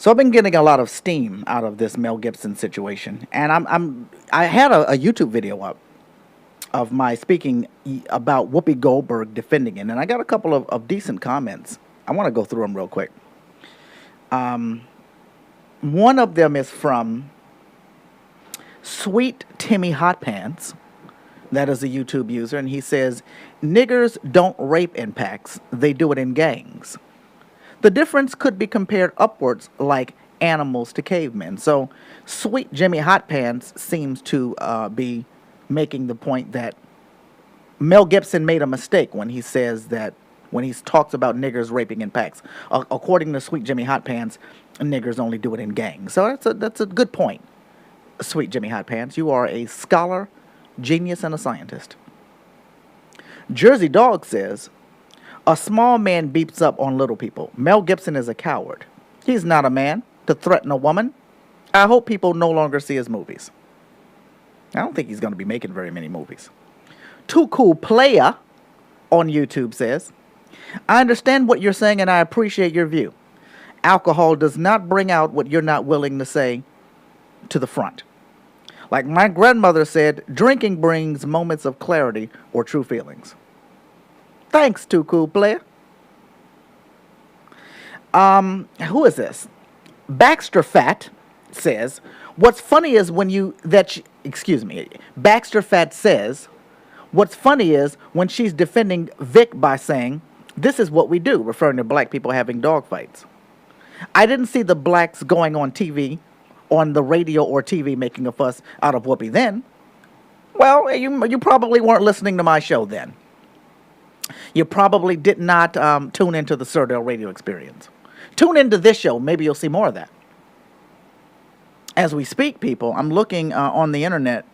So I've been getting a lot of steam out of this Mel Gibson situation, and I had a YouTube video up of my speaking about Whoopi Goldberg defending it, and I got a couple of decent comments. I want to go through them real quick. One of them is from Sweet Timmy Hot Pants. That is a YouTube user, and he says, "Niggers don't rape in packs; they do it in gangs. The difference could be compared upwards like animals to cavemen." So, Sweet Jimmy Hot Pants seems to be making the point that Mel Gibson made a mistake when he says that when he talks about niggers raping in packs. According to Sweet Jimmy Hot Pants, niggers only do it in gangs. So that's a good point, Sweet Jimmy Hot Pants. You are a scholar, genius, and a scientist. Jersey Dog says, "A small man beeps up on little people. Mel Gibson is a coward. He's not a man to threaten a woman. I hope people no longer see his movies." I don't think he's going to be making very many movies. Too Cool Playa on YouTube says, "I understand what you're saying and I appreciate your view. Alcohol does not bring out what you're not willing to say to the front. Like my grandmother said, drinking brings moments of clarity or true feelings." Thanks, Too Cool Player. Who is this? Baxter Fat says, "What's funny is when you excuse me. Baxter Fat says, what's funny is when she's defending Vic by saying, 'This is what we do,' referring to black people having dog fights. I didn't see the blacks going on TV, on the radio or TV, making a fuss out of Whoopi then. Well, you probably weren't listening to my show then. You probably did not tune into the Surdale Radio Experience. Tune into this show. Maybe you'll see more of that." As we speak, people, I'm looking on the internet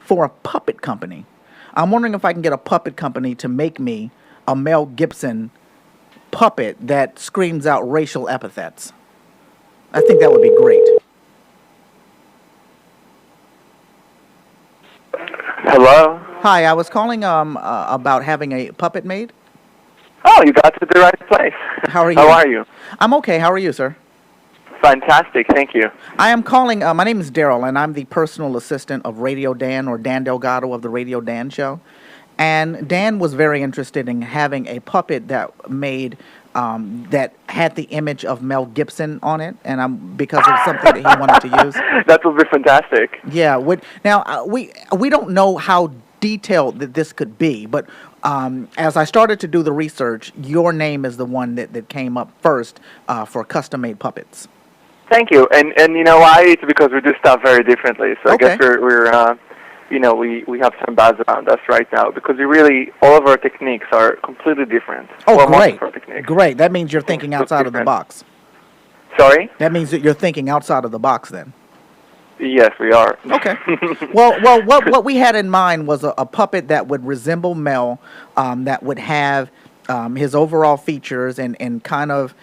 for a puppet company. I'm wondering if I can get a puppet company to make me a Mel Gibson puppet that screams out racial epithets. I think that would be great. Hello? Hi, I was calling about having a puppet made. Oh, you got to the right place. How are you? How are you? I'm okay. How are you, sir? Fantastic, thank you. I am calling, my name is Darryl, and I'm the personal assistant of Radio Dan, or Dan Delgado of the Radio Dan Show. And Dan was very interested in having a puppet that made, that had the image of Mel Gibson on it, and because of something that he wanted to use. That would be fantastic. Yeah. Now, we don't know how detailed that this could be, but as I started to do the research, your name is the one that came up first for custom-made puppets. Thank you. And you know why? It's because we do stuff very differently. So Okay. I guess we're we have some buzz around us right now because all of our techniques are completely different. Oh, well, great. most of our techniques. Great. That means you're thinking outside of the box. Sorry? That means that you're thinking outside of the box then. Yes, we are. Okay. Well, what we had in mind was a puppet that would resemble Mel, that would have his overall features and kind of,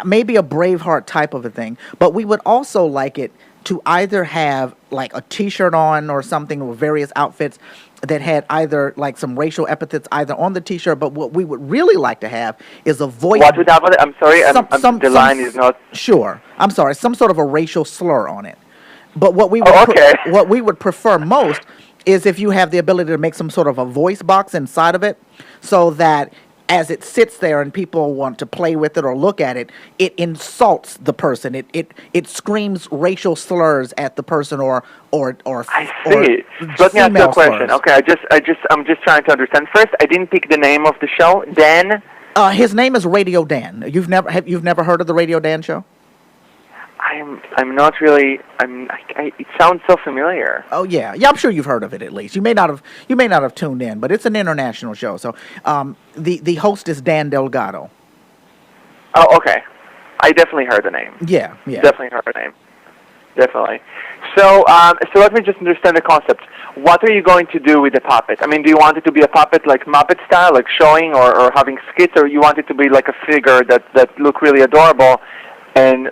maybe a Braveheart type of a thing. But we would also like it to either have like a T-shirt on or something with various outfits that had either like some racial epithets either on the T-shirt. But what we would really like to have is a voice. What would have on it? I'm sorry, the line is not. Sure. I'm sorry. Some sort of a racial slur on it. But what we would prefer most is if you have the ability to make some sort of a voice box inside of it, so that as it sits there and people want to play with it or look at it, it insults the person. It screams racial slurs at the person or I see. Let me ask you a question. Slurs. Okay, I'm just trying to understand. First, I didn't pick the name of the show. Dan. His name is Radio Dan. You've never heard of the Radio Dan show? I'm not really. It sounds so familiar. Oh yeah. I'm sure you've heard of it at least. You may not have tuned in, but it's an international show. So, the host is Dan Delgado. Oh, okay. I definitely heard the name. Yeah. Definitely heard the name. Definitely. So let me just understand the concept. What are you going to do with the puppet? I mean, do you want it to be a puppet like Muppet style, like showing or having skits, or you want it to be like a figure that look really adorable? And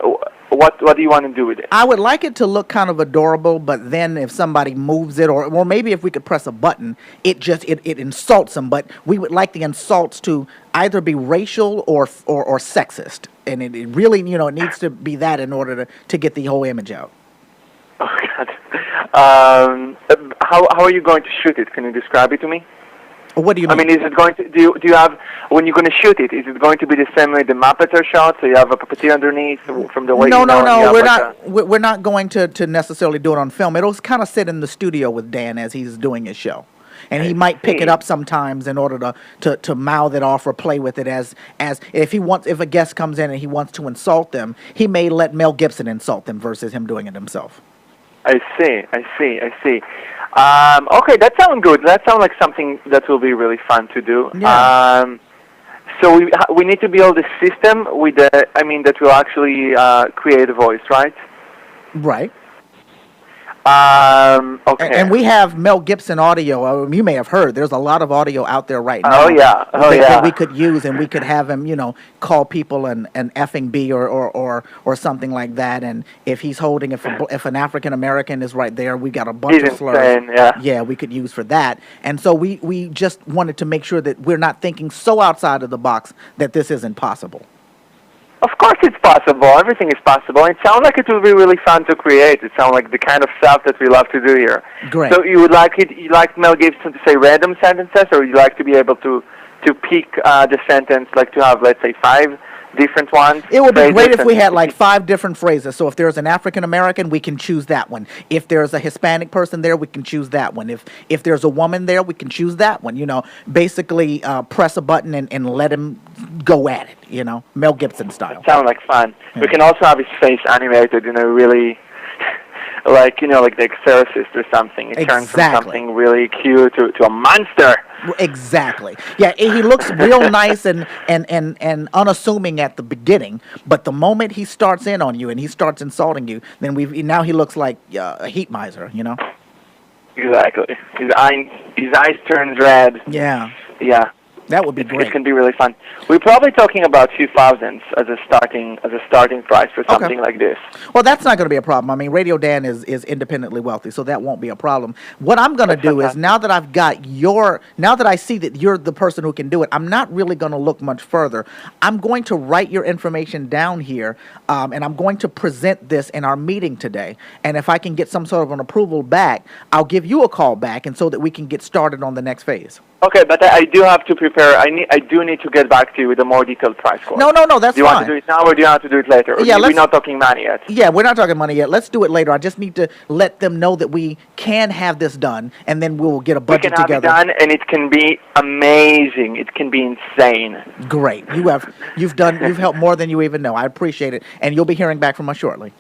what do you want to do with it? I would like it to look kind of adorable, but then if somebody moves it, or maybe if we could press a button, it insults them. But we would like the insults to either be racial or sexist. and it really, it needs to be that in order to get the whole image out. Oh God. How are you going to shoot it? Can you describe it to me? What do you mean? I mean, is it going to do you have when you're going to shoot it? Is it going to be the same way the Muppets are shot? So you have a puppeteer underneath from the way. No. We're like not. We're not going to necessarily do it on film. It'll kind of sit in the studio with Dan as he's doing his show, and he might pick it up sometimes in order to mouth it off or play with it as if a guest comes in and he wants to insult them, he may let Mel Gibson insult them versus him doing it himself. I see. Okay, that sounds good. That sounds like something that will be really fun to do. Yeah. So we need to build a system that will actually create a voice, right? Right. Okay. And we have Mel Gibson audio. You may have heard. There's a lot of audio out there right now. Oh yeah. That we could use, and we could have him, call people an effing B or something like that. And if he's holding, if an African American is right there, we got a bunch of slurs. Insane, yeah. We could use for that. And so we just wanted to make sure that we're not thinking so outside of the box that this isn't possible. Of course it's possible. Everything is possible. It sounds like it will be really fun to create. It sounds like the kind of stuff that we love to do here. Great. So you like Mel Gibson to say random sentences, or you like to be able to pick the sentence, like to have, let's say, 5 different ones? It would be great if we had like 5 different phrases. So if there's an African American, we can choose that one. If there's a Hispanic person there, we can choose that one. If there's a woman there, we can choose that one. Basically press a button and let him go at it. Mel Gibson style. Sounds like fun. Yeah. We can also have his face animated in a really, like the Exorcist or something. It turns from something really cute to a monster. Exactly. Yeah, he looks real nice and unassuming at the beginning, but the moment he starts in on you and he starts insulting you, then now he looks like a heat miser. Exactly. His eyes turns red. Yeah. Yeah. That would be great. It can be really fun. We're probably talking about few thousands as a starting price for something like this. Well, that's not going to be a problem. I mean, Radio Dan is independently wealthy, so that won't be a problem. What I'm going to do is, now that I see that you're the person who can do it, I'm not really going to look much further. I'm going to write your information down here, and I'm going to present this in our meeting today. And if I can get some sort of an approval back, I'll give you a call back, and so that we can get started on the next phase. Okay, but I do have to prepare. I do need to get back to you with a more detailed price quote. No, that's fine. Do you want to do it now, or do you want to do it later? Yeah, we're not talking money yet. Yeah, we're not talking money yet. Let's do it later. I just need to let them know that we can have this done, and then we'll get a budget together. We can have it done, and it can be amazing. It can be insane. Great. You've helped more than you even know. I appreciate it, and you'll be hearing back from us shortly.